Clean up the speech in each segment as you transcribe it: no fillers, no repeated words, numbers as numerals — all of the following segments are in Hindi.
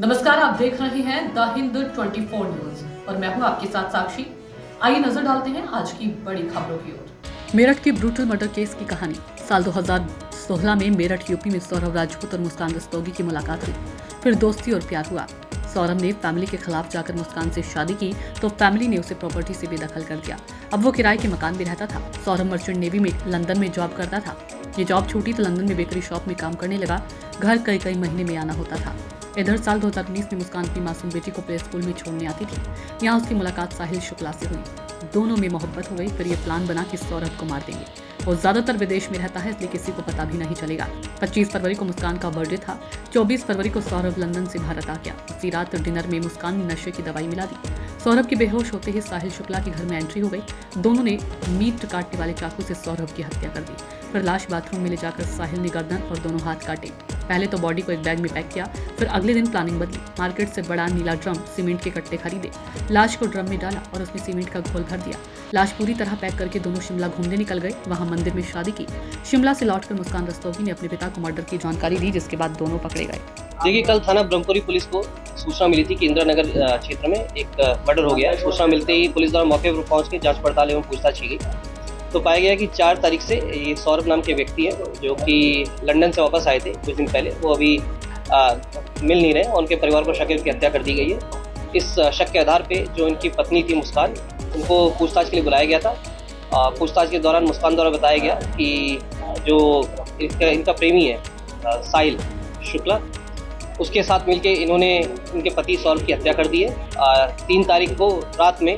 नमस्कार, आप देख रहे हैं द हिंद 24 न्यूज और मैं हूं आपके साथ साक्षी। आइए नजर डालते हैं आज की बड़ी खबरों की ओर। मेरठ के ब्रूटल मर्डर केस की कहानी। साल 2016 में मेरठ यूपी में सौरभ राजपूत और मुस्कान रस्तोगी की मुलाकात हुई, फिर दोस्ती और प्यार हुआ। सौरभ ने फैमिली के खिलाफ जाकर मुस्कान से शादी की तो फैमिली ने उसे प्रॉपर्टी से बेदखल कर दिया। अब वो किराए के मकान में रहता था। सौरभ मर्चेंट नेवी में लंदन में जॉब करता था। ये जॉब छूटी तो लंदन में बेकरी शॉप में काम करने लगा। घर कई महीने में आना होता था। इधर साल 2019 में मुस्कान अपनी मासूम बेटी को प्ले स्कूल में छोड़ने आती थी। यहाँ उसकी मुलाकात साहिल शुक्ला से हुई। दोनों में मोहब्बत हो गई। फिर ये प्लान बना कि सौरभ को मार देंगे। वो ज्यादातर विदेश में रहता है, इसलिए किसी को पता भी नहीं चलेगा। 25 फरवरी को मुस्कान का बर्थडे था। 24 फरवरी को सौरभ लंदन से भारत आ गया। उसी रात डिनर में मुस्कान ने नशे की दवाई मिला दी। सौरभ के बेहोश होते ही साहिल शुक्ला के घर में एंट्री हो गई। दोनों ने मीट काटने वाले चाकू से सौरभ की हत्या कर दी। फिर लाश बाथरूम में ले जाकर साहिल ने गर्दन और दोनों हाथ काटे। पहले तो बॉडी को एक बैग में पैक किया, फिर अगले दिन प्लानिंग बदली। मार्केट से बड़ा नीला ड्रम सीमेंट के कट्टे खरीदे, लाश को ड्रम में डाला और उसमें सीमेंट का घोल भर दिया। लाश पूरी तरह पैक करके दोनों शिमला घूमने निकल गए। वहां मंदिर में शादी की। शिमला से लौटकर मुस्कान रस्तोगी ने अपने पिता को मर्डर की जानकारी दी, जिसके बाद दोनों पकड़े गए। देखिए, कल थाना ब्रह्मपुरी पुलिस को सूचना मिली थी कि इंदिरा नगर क्षेत्र में एक मर्डर हो गया है। सूचना मिलते ही पुलिस द्वारा मौके पर पहुंच के जांच पड़ताल एवं पूछताछ की गई। तो पाया गया कि 4 तारीख से ये सौरभ नाम के व्यक्ति हैं जो कि लंदन से वापस आए थे कुछ दिन पहले। वो अभी मिल नहीं रहे। उनके परिवार को शक है उनकी हत्या कर दी गई है। इस शक के आधार पे जो इनकी पत्नी थी मुस्कान, उनको पूछताछ के लिए बुलाया गया था। पूछताछ के दौरान मुस्कान द्वारा बताया गया कि जो इनका प्रेमी है साहिल शुक्ला, उसके साथ मिलके इन्होंने इनके पति सौरभ की हत्या कर दी है। 3 तारीख को रात में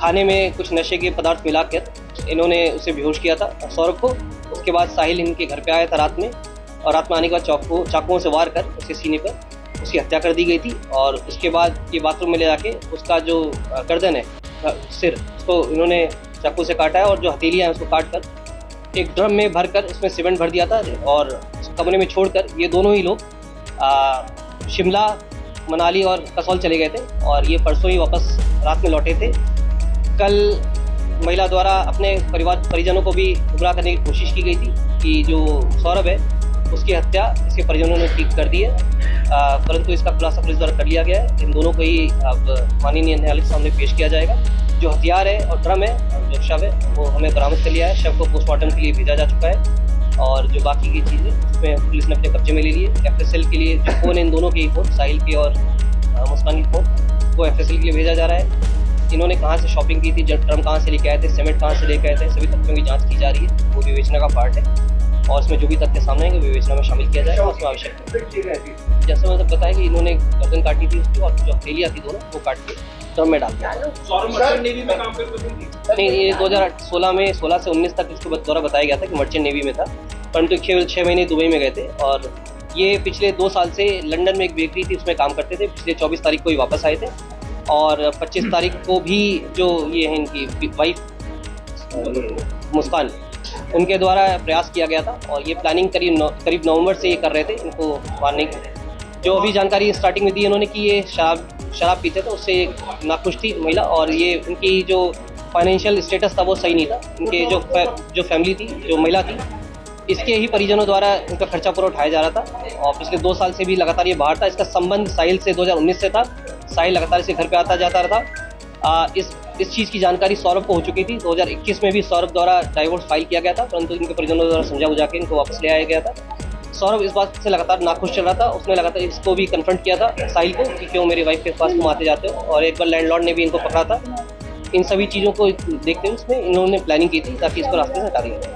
खाने में कुछ नशे के पदार्थ मिलाकर इन्होंने उसे बेहोश किया था सौरभ को। उसके बाद साहिल इनके घर पे आया था रात में, और रात में आने के बाद चाकुओं से वार कर उसके सीने पर उसकी हत्या कर दी गई थी। और उसके बाद ये बाथरूम में ले जाके उसका जो गर्दन है, सिर, उसको इन्होंने चाकू से काटा है और जो हथेलियाँ हैं उसको काट कर एक ड्रम में भर कर उसमें सीमेंट भर दिया था और कमरे में छोड़कर ये दोनों ही लोग शिमला, मनाली और कसौल चले गए थे। और ये परसों ही वापस रात में लौटे थे। कल महिला द्वारा अपने परिजनों को भी गुमराह करने की कोशिश की गई थी कि जो सौरभ है उसकी हत्या इसके परिजनों ने ठीक कर दी है, परंतु इसका खुलासा पुलिस द्वारा कर लिया गया है। इन दोनों को ही अब माननीय न्यायालय के सामने पेश किया जाएगा। जो हथियार है और ड्रम है, जो शव है, वो हमें बरामद कर लिया है। शव को पोस्टमार्टम के लिए भेजा जा चुका है और जो बाकी की चीज़ें उसमें पुलिस ने अपने कब्जे में ले लिए। FSL के लिए जो फ़ोन है, इन दोनों के ही फ़ोन, साहिल के और मुस्कान की फ़ोन, वो FSL के लिए भेजा जा रहा है। इन्होंने कहाँ से शॉपिंग की थी, ड्रम कहाँ से लेके आए थे, सीमेंट कहाँ से लेके आए थे, सभी तथ्यों की जांच की जा रही है। वो विवेचना का पार्ट है और उसमें जो भी तथ्य सामने आएंगे विवेचना में शामिल किया जाएगा। उसमें आवश्यक जैसे मतलब बताया कि इन्होंने गर्दन काटी थी उसकी और जो हथेलियाँ थी दोनों वो काट के ड्रम में डाल दिया। नहीं, ये 2016 में 16 से 19 तक इसको द्वारा बताया गया था कि मर्चेंट नेवी में था, परंतु 6 महीने दुबई में गए थे। और ये पिछले 2 साल से लंदन में एक बेकरी थी उसमें काम करते थे। पिछले 24 तारीख को ही वापस आए थे और 25 तारीख को भी जो ये है इनकी वाइफ मुस्कान, उनके द्वारा प्रयास किया गया था। और ये प्लानिंग करीब नवंबर से ये कर रहे थे इनको मारने की। जो अभी जानकारी स्टार्टिंग में दी इन्होंने कि ये शराब पीते थे, उससे नाखुश थी महिला। और ये उनकी जो फाइनेंशियल स्टेटस था वो सही नहीं था। इनके जो फैमिली थी, जो महिला थी, इसके ही परिजनों द्वारा इनका खर्चा पूरा उठाया जा रहा था। और पिछले 2 साल से भी लगातार ये बाहर था। इसका संबंध साहिल से 2019 से था। साहिल लगातार इसे घर पे आता जाता रहा। इस चीज़ की जानकारी सौरभ को हो चुकी थी। 2021 में भी सौरभ द्वारा डाइवोर्स फाइल किया गया था, परंतु इनके परिजनों द्वारा समझा बुझा के इनको वापस ले आया गया था। सौरभ इस बात से लगातार नाखुश चल रहा था। उसने लगातार इसको भी कन्फ्रंट किया था साहिल को कि क्यों मेरी वाइफ के पास तुम आते जाते हो। और एक बार लैंडलॉर्ड ने भी इनको पकड़ा था। इन सभी चीज़ों को देखते हुए उसमें इन्होंने प्लानिंग की थी ताकि इसको रास्ते से हटा दिया जाए।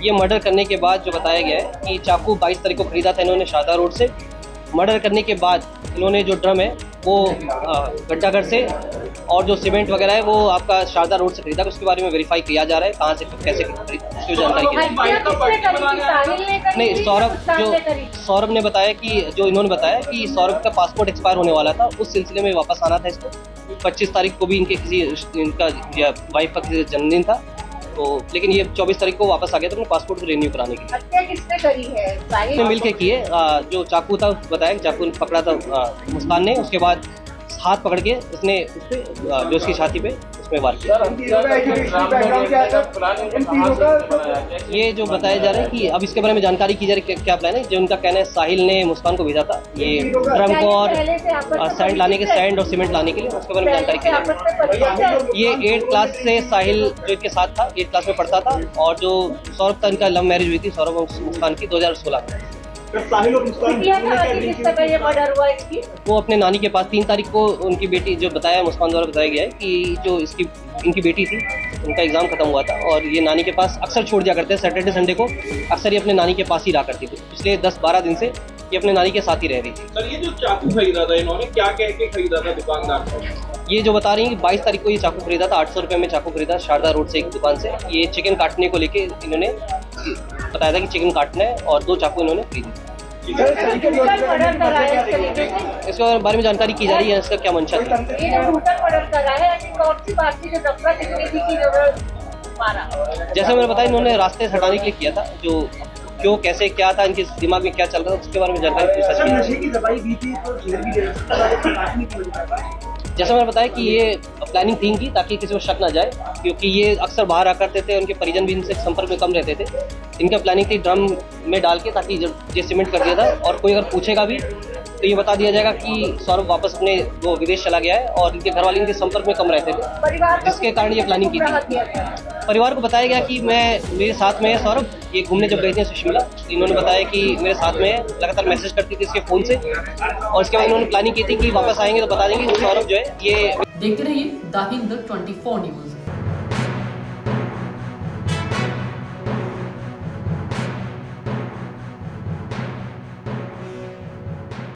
ये मर्डर करने के बाद जो बताया गया है कि चाकू 22 तारीख को खरीदा था इन्होंने शारदा रोड से। मर्डर करने के बाद इन्होंने जो ड्रम है वो गड्ढाघर से, और जो सीमेंट वगैरह है वो आपका शारदा रोड से खरीदा। उसके बारे में वेरीफाई किया जा रहा है कहाँ से कैसे उसकी जानकारी की नहीं। सौरभ ने बताया कि जो इन्होंने बताया कि सौरभ का पासपोर्ट एक्सपायर होने वाला था, उस सिलसिले में वापस आना था इसको। 25 तारीख को भी इनका वाइफ का किसी जन्मदिन था, तो लेकिन ये 24 तारीख को वापस आ गया था अपने पासपोर्ट को रिन्यू कराने के लिए। हत्या किसने करी है? मिल के की है। जो चाकू था बताया, चाकू पकड़ा था मुस्कान ने। उसके बाद हाथ पकड़ के इसने उस पे जो उसकी छाती पे उसमें वार किया। ये जो बताया जा रहा है कि अब इसके बारे में जानकारी की जा रही है क्या प्लान है। जो उनका कहना है साहिल ने मुस्कान को भेजा था ये ड्रम को और सैंड लाने के सैंड और सीमेंट लाने के लिए, उसके बारे में जानकारी की जा रही है। ये 8th क्लास से साहिल जो इनके साथ था 8th क्लास में पढ़ता था और जो सौरभ था इनका लव मैरिज हुई थी सौरभ और मुस्कान की 2016 में। वो अपने नानी के पास 3 तारीख को उनकी बेटी जो बताया मुस्कान द्वारा बताया गया है कि जो इनकी बेटी थी उनका एग्जाम खत्म हुआ था और ये नानी के पास अक्सर छोड़ दिया करते हैं। सैटरडे संडे को अक्सर ये अपने नानी के पास ही रहा करती थी। पिछले 10-12 दिन से ये अपने नानी के साथ ही रह रही थी। सर ये जो चाकू खरीदा था इन्होंने क्या कह के खरीदा था दुकानदार को? ये जो बता रही हैं कि 22 तारीख को ये चाकू खरीदा था, 800 रुपये में चाकू खरीदा शारदा रोड से एक दुकान से। ये चिकन काटने को लेके इन्होंने बताया था कि चिकन काटना है और 2 चाकू इन्होंने खरीदी। इसके बारे में जानकारी की जा रही है इसका क्या मंशा था। जैसे मैंने बताया इन्होंने रास्ते से हटाने के लिए किया था। जो क्यों कैसे क्या था इनके दिमाग में क्या चल रहा था उसके बारे में जानकारी जैसे मैंने बताया कि ये प्लानिंग थी इनकी ताकि किसी को शक ना जाए, क्योंकि ये अक्सर बाहर आ करते थे, उनके परिजन भी इनसे संपर्क में कम रहते थे। इनका प्लानिंग थी ड्रम में डाल के ताकि जब ये सीमेंट कर दिया था और कोई अगर पूछेगा भी तो ये बता दिया जाएगा कि सौरभ वापस अपने वो विदेश चला गया है और इनके घर वाले इनके संपर्क में कम रहते थे, जिसके कारण ये प्लानिंग की थी। परिवार को बताया गया कि मेरे साथ में है सौरभ, ये घूमने जब गए थे शिमला इन्होंने बताया कि मेरे साथ में है, लगातार मैसेज करती थी इसके फ़ोन से और इसके बाद इन्होंने प्लानिंग की थी कि वापस आएंगे तो बता देंगे सौरभ जो है ये। देखते रहिए द हिंद 24 न्यूज़।